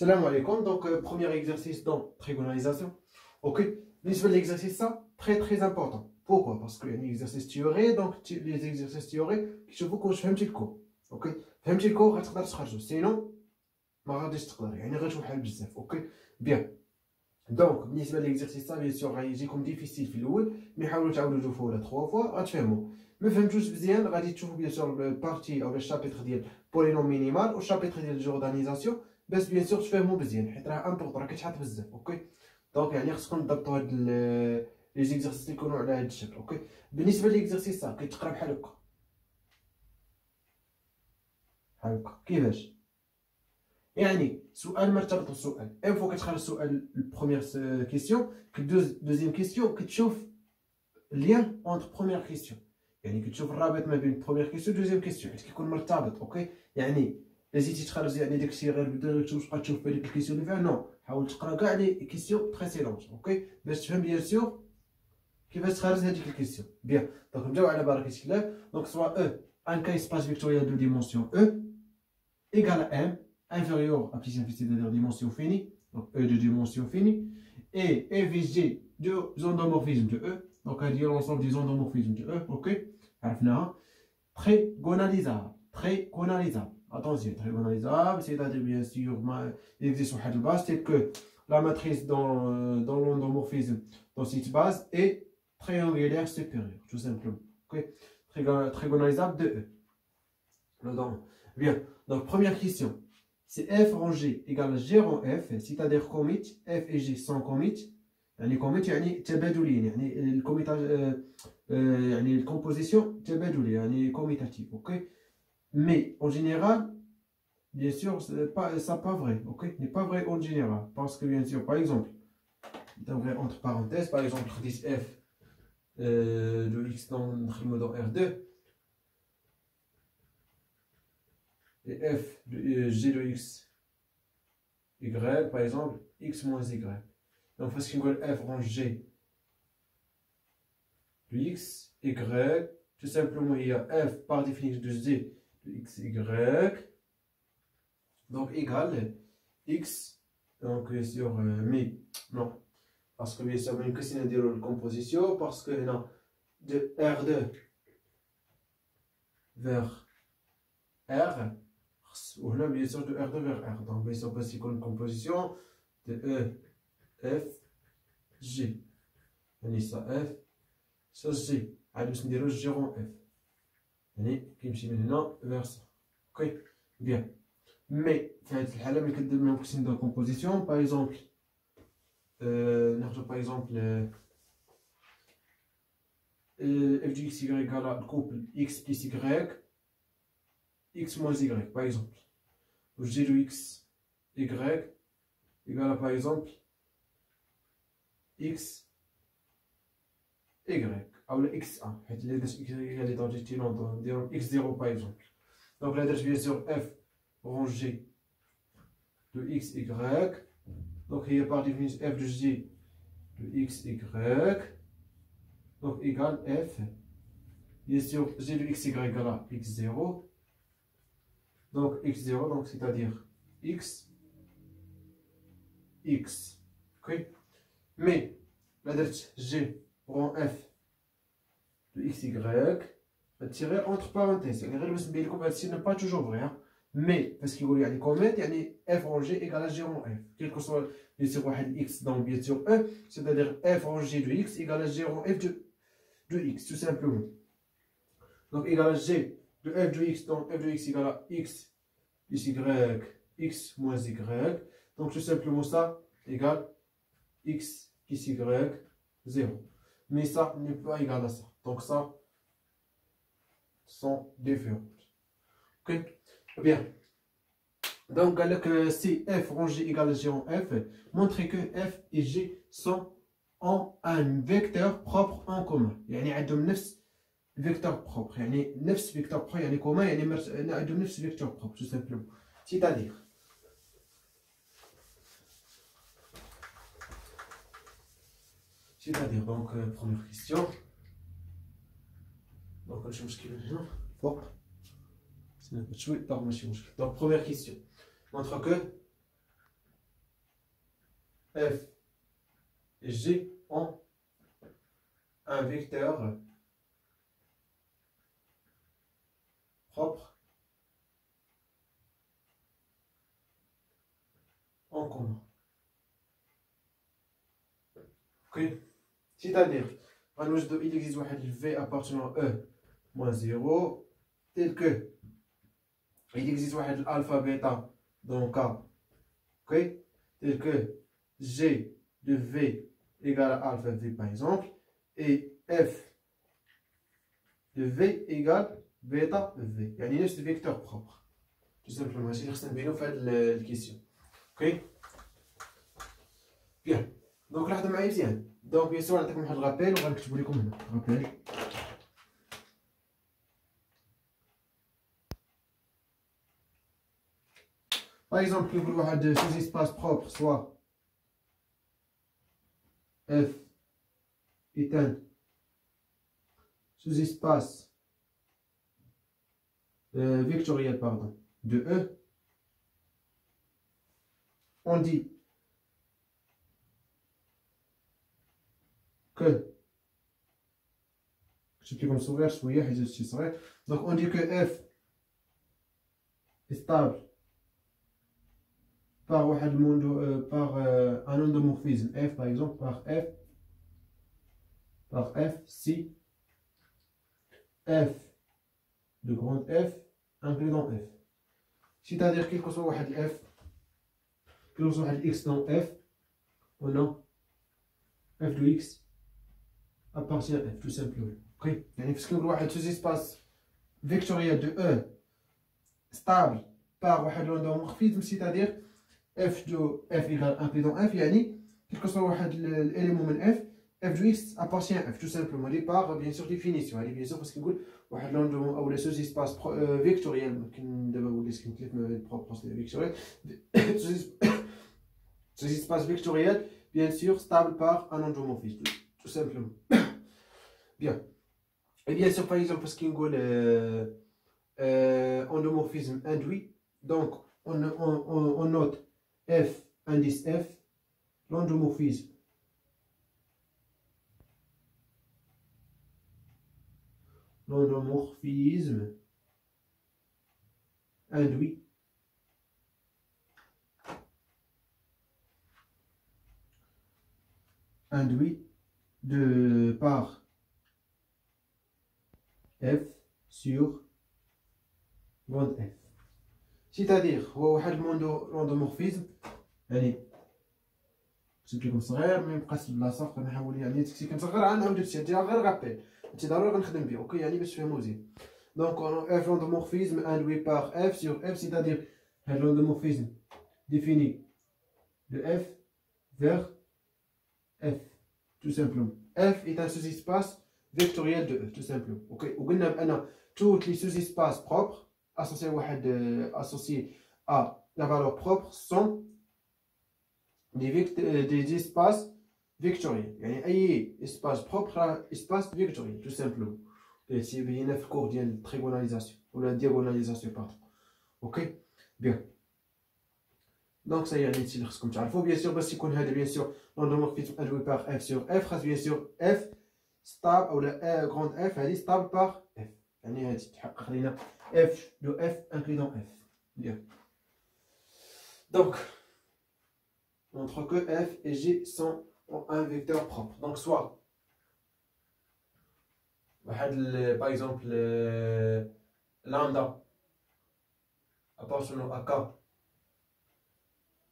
Salam alaikum. Donc, premier exercice dans trigonalisation. Ok. L'exercice, ça, très important. Pourquoi? Parce qu'il y a un exercice théorique, donc les exercices théoriques, je vous que je fais un petit cours. Ok. Fais un petit cours, غتقدر تخرجو. Sinon, ما غاديش تقدر. يعني غتشوف حل بزاف. Ok. Bien. Donc, بالنسبة للexercice ça, bien sûr, غيجيكم difficile في الأول، mais حاولوا تعاودوا 2 fois ولا 3 fois غتفهموا. ما فهمتوش مزيان غادي تشوفوا bien sûr البارتي أو الشابيتر ديال بولينوم مينيمال والشابيتر ديال الجوردانيزاسيون. بس بيان سور تفهموا مزيان حيت راه امبورطون راه كيتحط بزاف. اوكي دونك يعني خصكم تضبطوا هاد لي زيكزارسيس اللي يكونوا على هاد الشكل. اوكي بالنسبه للإكزارسيس صح كيتقرا بحال هكا كيفاش يعني سؤال مرتبط بالسؤال. اون فوا كتخرج السؤال البروميير كيسيون كدوز دوزيام كيسيون كتشوف ليان اونتر بروميير كيسيون، يعني كتشوف الرابط ما بين بروميير كيسيون دوزيام كيسيون حيت كيكون مرتبط. اوكي يعني لازمتي تخرج يعني داكشي غير ديريكت تبقى تشوف في هذيك الكيسيون اللي فيها نو، حاول تقرا كاع لي كيسيون بريسيدونت. اوكي باش تفهم بيان سور كيفاش تخرج هذيك الكيسيون. بيان دونك نبداو على بركه الله. دونك سوا ان كاي سباس فيكتوريال دو ديمونسيون égale à m inférieur à plus infinité de dimension finie, donc e de dimension finie, et FG de endomorphisme de e, donc à dire l'ensemble des endomorphismes de e. Ok عرفناها. Trigonalisable. Attention, trigonalisable, c'est-à-dire bien sûr, il existe une base, c'est que la matrice dans l'endomorphisme, dans cette base, est triangulaire supérieure, tout simplement. Okay? Trigonalisable de E. Bien, donc première question. Si f rangé égale à g rang f, c'est-à-dire commit, f et g sont commit. يعني commit يعني تبادلين، يعني الكوميتاج يعني الكومبوزيسيون تبادلية يعني commutative. Ok. Mais en général, bien sûr, ça n'est pas vrai. Ok, n'est pas vrai en général. Parce que bien sûr, par exemple, entre parenthèses, par exemple, f de x dans R2 et f de g de x y, par exemple, x moins y. Donc, parce qu'il y a f rang g de x, y, tout simplement, il y a f par définition de g de x, y. Donc égale x, donc sur mais non, parce que bien sûr même que c'est une composition, parce que non, de R2 vers R, ou là bien sûr de R2 vers R, donc bien sûr c'est une composition de E, F, G, يعني ça F, ça G, عاد باش نديرو G rond F, يعني كيمشي من هنا vers ça. Ok, bien. Mais, même si dans la composition, par exemple, par exemple, f de x, y égale à le couple x plus y, x moins y, par exemple. Ou g de x, y égale à, par exemple, x, y, ou le x1. Il y a dans x0, par exemple. Donc là, je bien sûr f rangé de x, y. Donc il y a par définition f de g de x, y. Donc égale f. Bien sûr, g de x, y égale à x0. Donc x0, donc c'est-à-dire x, x. Ok. Mais la dette g rend f de x, y. Tirer entre parenthèses. Ce n'est pas toujours vrai. Hein? Mais parce qu'il y a des comètes, il y a f rangé égale à g rang f. Quel que soit bien sûr x dans bien sûr e, c'est-à-dire f rangé de x égale à g rang f de x, tout simplement. Donc égale à g de f de x, donc f de x égale à x plus y, x moins y. Donc tout simplement ça égale x plus y, 0. Mais ça n'est pas égal à ça. Donc ça sont différentes. Ok, bien. Donc, si f rangé égale à g en f, montrez que f et g sont en un vecteur propre en commun. يعني عندهم نفس vecteur propre. يعني نفس vecteur propre يعني commun يعني عندهم نفس vecteur propre tout simplement. C'est-à-dire donc première question. Donc je me fort. Donc première question montre que F et G ont un vecteur propre en commun. Ok? C'est-à-dire, il existe un V appartenant à E moins 0, tel que il existe un alpha bêta dans K, ok? Tel que G de V égale à alpha V par exemple, et F de V égale bêta V. يعني نفس الفيكتور propre. Tout simplement, ماشي اللي خصنا نبينو في هاد الكيسيون. Ok? Bien. Donc لاحظوا معايا مزيان. Donc bien sûr نعطيكم واحد الرابيل وغنكتبو لكم هنا. رابيل. Par exemple, كي نقولوا واحد sous-espace propre soit F est un sous-espace vectoriel pardon, de E, on dit que, je sais plus comment s'ouvrir, donc on dit que F est stable par, par un endomorphisme F par exemple, par F si F de grande F inclus dans F. C'est-à-dire quel que soit le F, quel que soit le X dans F, on a F de X appartient à F, tout simplement. Ok? Parce que un sous-espace vectoriel de E stable par un endomorphisme, c'est-à-dire F de F égale inclus dans F, quel que soit l'élément de F, F de X appartient à F, tout simplement. Par, bien sûr, définition. Bien sûr, parce que ou le sous-espace vectoriel, qui est propre vectoriel, sous-espace vectoriel, bien sûr, stable par un endomorphisme, tout simplement. Bien. Et bien sûr, par exemple, parce qu'il y a endomorphisme induit, donc on note F, indice F, l'endomorphisme. L'endomorphisme induit de par F sur grande F. C'est-à-dire, l'endomorphisme, شكل لكم صغير ما يبقاش بلاصه كنحاول يعني تكتي كنصغر عنها ودرت هادي غير رابيل هادشي ضروري غنخدم به اوكي يعني باش تفهموا مزيان دونك اف l'endomorphisme induit par F sur F c'est-à-dire l'endomorphisme défini de F vers F tout simplement F est un sous-espace vectoriel de E tout simplement ok وقلنا بان tous les sous-espaces propres associés à la valeur propre sont des espaces vectoriels. يعني أي espace propre espace vectoriel tout simplement. C'est bien في cours ديال trigonalisation ou la diagonalisation pardon. Ok bien. Donc ça يعني هادشي اللي خصكم تعرفوا bien sûr باش يكون هذا bien sûr l'endomorphisme induit par F sur F خاص bien sûr F stable ou la grande F هذه stable par F. يعني هادي تحقق لنا F de F inclus dans F. Bien. Donc montre que F et G sont un vecteur propre. Donc soit, par exemple, lambda appartenant à K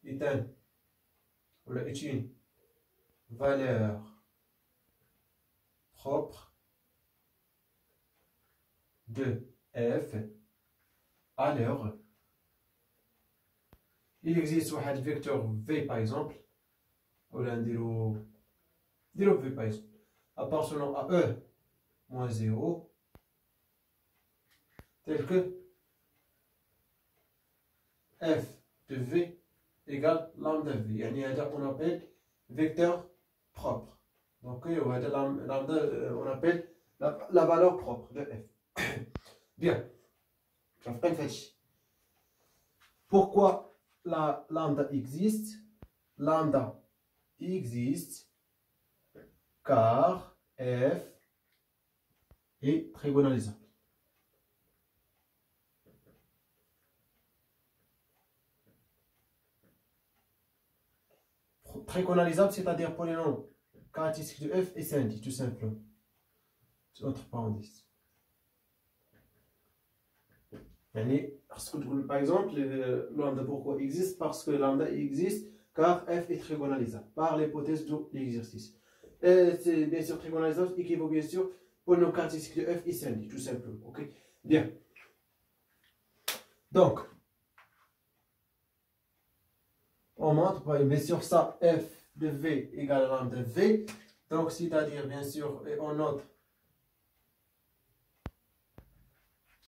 est une valeur propre de F, alors il existe un vecteur V par exemple, ou là V par exemple, appartenant à E moins 0, tel que F de V égale lambda V. يعني هذا on appelle vecteur propre. Donc هذا lambda on appelle la valeur propre de F. Bien. Pourquoi la lambda existe? Lambda existe car f est trigonalisable. Trigonalisable, c'est-à-dire polynôme caractéristique de f est synthétique, tout simplement. Entre parenthèses. Par exemple, lambda pourquoi existe? Parce que lambda existe car f est trigonalisable par l'hypothèse de l'exercice. C'est bien sûr trigonalisable équivaut bien sûr polynôme caractéristique de f est synthétique, tout simplement. Ok, bien. Donc, on montre bien sûr ça f de v égale lambda v. Donc, c'est-à-dire bien sûr, on note